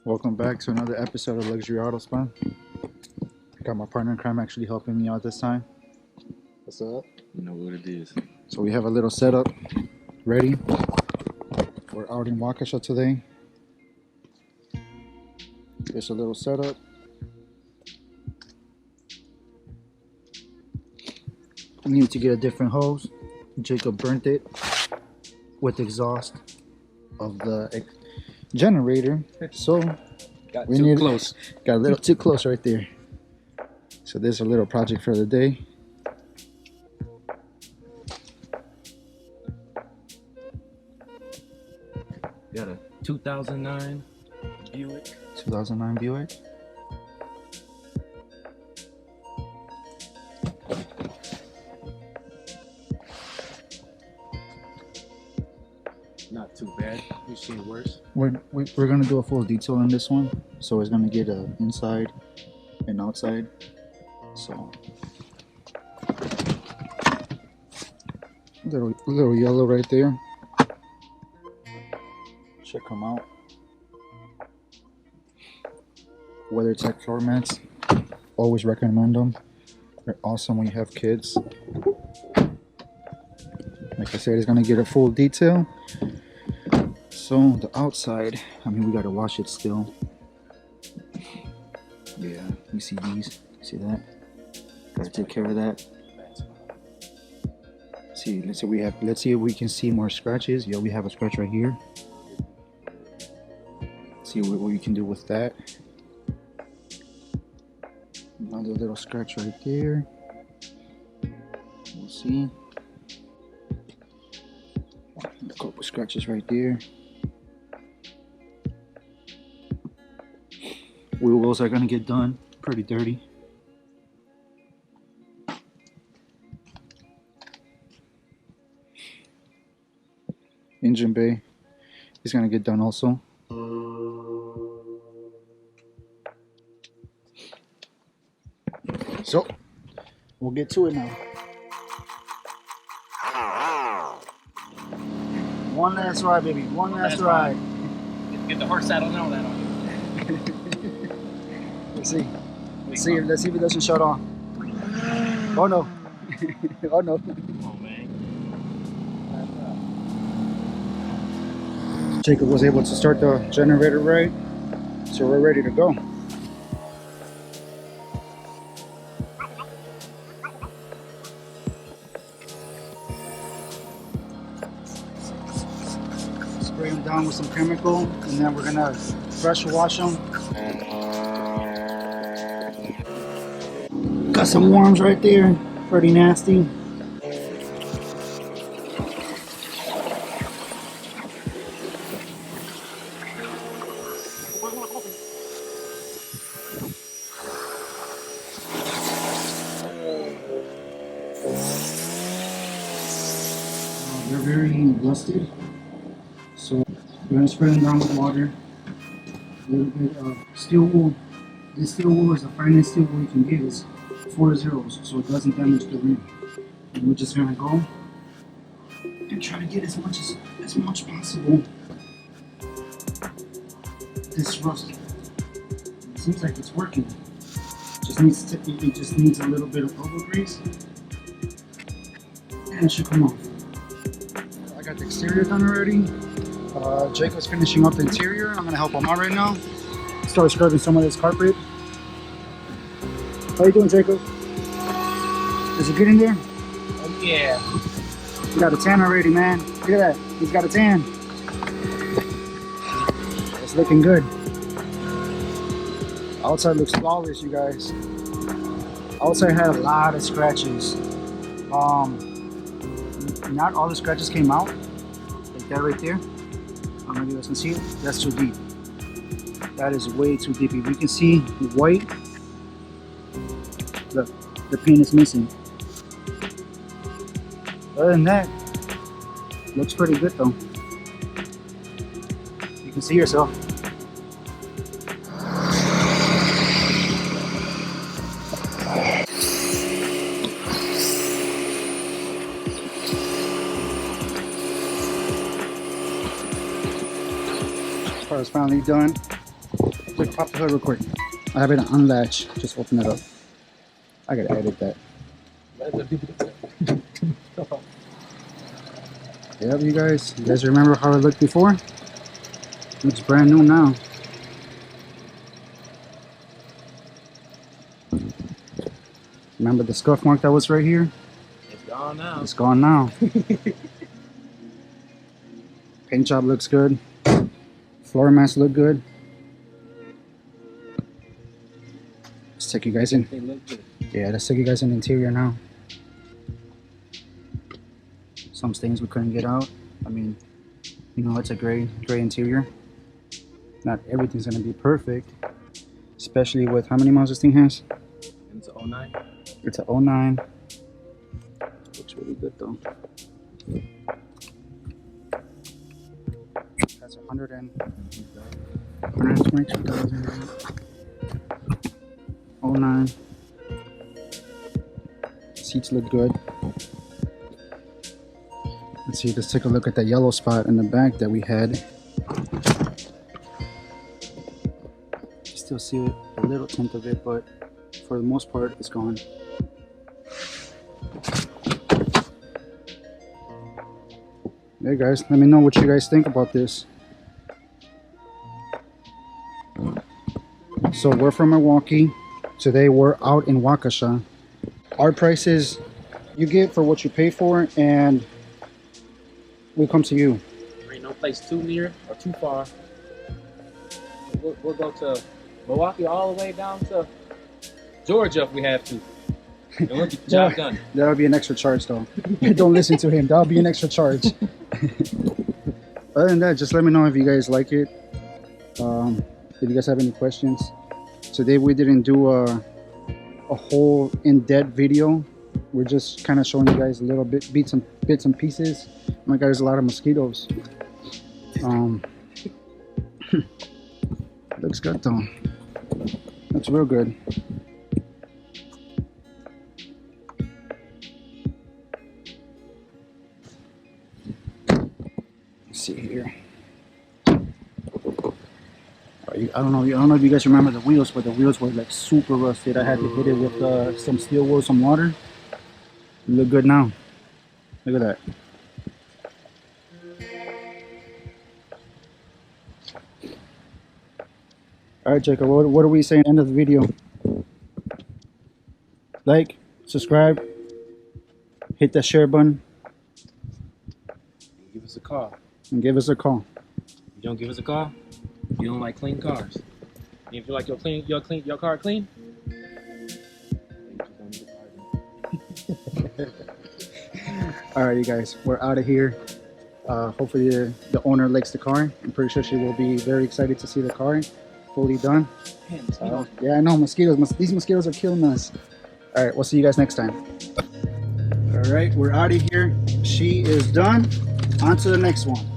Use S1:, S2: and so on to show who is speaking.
S1: Welcome back to another episode of Luxury Auto Spun. I got my partner in crime actually helping me out this time. What's up?
S2: You know what it is.
S1: So we have a little setup ready. We're out in Waukesha today. There's a little setup. I needed to get a different hose. Jacob burnt it with exhaust of the generator. So
S2: Got
S1: we
S2: too close.
S1: Got a little too close right there. So there's a little project for the day.
S2: Got a 2009 Buick.
S1: 2009 Buick.
S2: Not too bad. We've seen worse.
S1: We're gonna do a full detail on this one, so it's gonna get a inside and outside. So little yellow right there. Should come out. WeatherTech floor mats. Always recommend them. They're awesome when you have kids. Like I said, it's gonna get a full detail. So the outside, I mean, we gotta wash it still. Yeah, you see these? See that? Gotta take care of that. See, let's see if we can see more scratches. Yeah, we have a scratch right here. See what we can do with that. Another little scratch right there. We'll see. A couple scratches right there. Wheel wells are gonna get done. Pretty dirty. Engine bay is gonna get done also. So we'll get to it now. One last ride, baby. One last ride.
S2: Get the horse saddle now that on.
S1: Let's see. Let's see if it doesn't shut off. Oh no. Oh no.
S2: Oh man.
S1: Jacob was able to start the generator right, so we're ready to go. Spray them down with some chemical, and then we're gonna pressure wash them. Got some worms right there, pretty nasty. They're very rusted, so we're gonna spray them down with water. A little bit of steel wool. This steel wool is the finest steel wool you can get. It's 4 zeros, so it doesn't damage the rim. And we're just gonna go and try to get as much possible. This rust. It seems like it's working. It just needs a little bit of elbow grease, and it should come off. I got the exterior done already. Jacob's finishing up the interior. I'm gonna help him out right now. Start scrubbing some of this carpet. How you doing, Jacob? Is it good in there?
S2: Oh yeah.
S1: You got a tan already, man. Look at that. He's got a tan. It's looking good. Outside looks flawless, you guys. Outside had a lot of scratches. Not all the scratches came out. Like that right there. I don't know if you guys can see it. That's too deep. That is way too deep. If you can see white, the paint is missing. Other than that, looks pretty good though. You can see yourself. Car is finally done. pop the hood real quick. I have it on latch. Just open it up. I gotta edit that. Yep, you guys remember how it looked before? It's brand new now. Remember the scuff mark that was right here?
S2: It's gone now.
S1: It's gone now. Paint job looks good. Floor mats look good. Let's take you guys in.
S2: They look good.
S1: Yeah, let's take you guys in the interior now. Some things we couldn't get out. I mean, you know, it's a gray interior. Not everything's gonna be perfect, especially with how many miles this thing has.
S2: It's a 09.
S1: It's a 09. Looks really good though. That's 122,000. 09. Seats look good. Let's see, let's take a look at that yellow spot in the back that we had. You still see it, a little tint of it, but for the most part, it's gone. Hey guys, let me know what you guys think about this. So we're from Milwaukee. Today we're out in Waukesha. Our prices, you get for what you pay for, and we come to you.
S2: There ain't no place too near or too far. We'll go to Milwaukee all the way down to Georgia if we have to. And we'll get the job done.
S1: That'll be an extra charge though. Don't listen to him. That'll be an extra charge. Other than that, just let me know if you guys like it. If you guys have any questions. Today we didn't do a whole in-depth video. We're just kind of showing you guys a little bit, bits and pieces. Oh my God, there's a lot of mosquitoes. Looks good though. Looks real good. Let's see here. I don't know if you guys remember the wheels, but the wheels were like super rusted. I had to hit it with some steel wool, some water. They look good now. Look at that. All right, Jacob, what are we saying at the end of the video? Like, subscribe, hit that share button,
S2: Give us a call.
S1: and give us a call.
S2: If you don't give us a call, you don't like clean cars. And if you like your car clean,
S1: All right, you guys, we're out of here. Hopefully the owner likes the car. I'm pretty sure she will be very excited to see the car fully done.
S2: man, mosquitoes.
S1: Yeah, I know, mosquitoes. These mosquitoes are killing us. All right, we'll see you guys next time. All right, we're out of here. She is done. On to the next one.